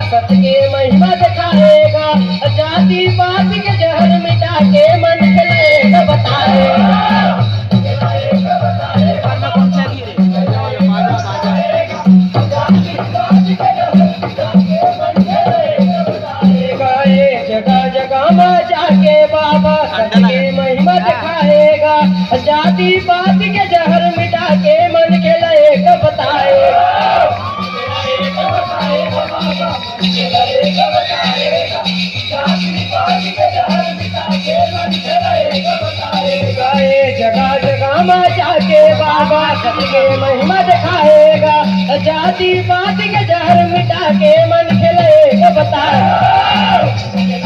सत के महिमा दिखाएगा, जाति पात के जहर मिटा के मन खिलाएगा बताएगा। जगह जगह में जाके बाबा सत के महिमा दिखाएगा, जाति पात के जहर मिटा के मन खिलाएगा बताएगा। जगह जगह में जाके बाबा सत के महिमा दिखाएगा, जाति पात के जहर मिटा के मन खिलाएगा बताएगा।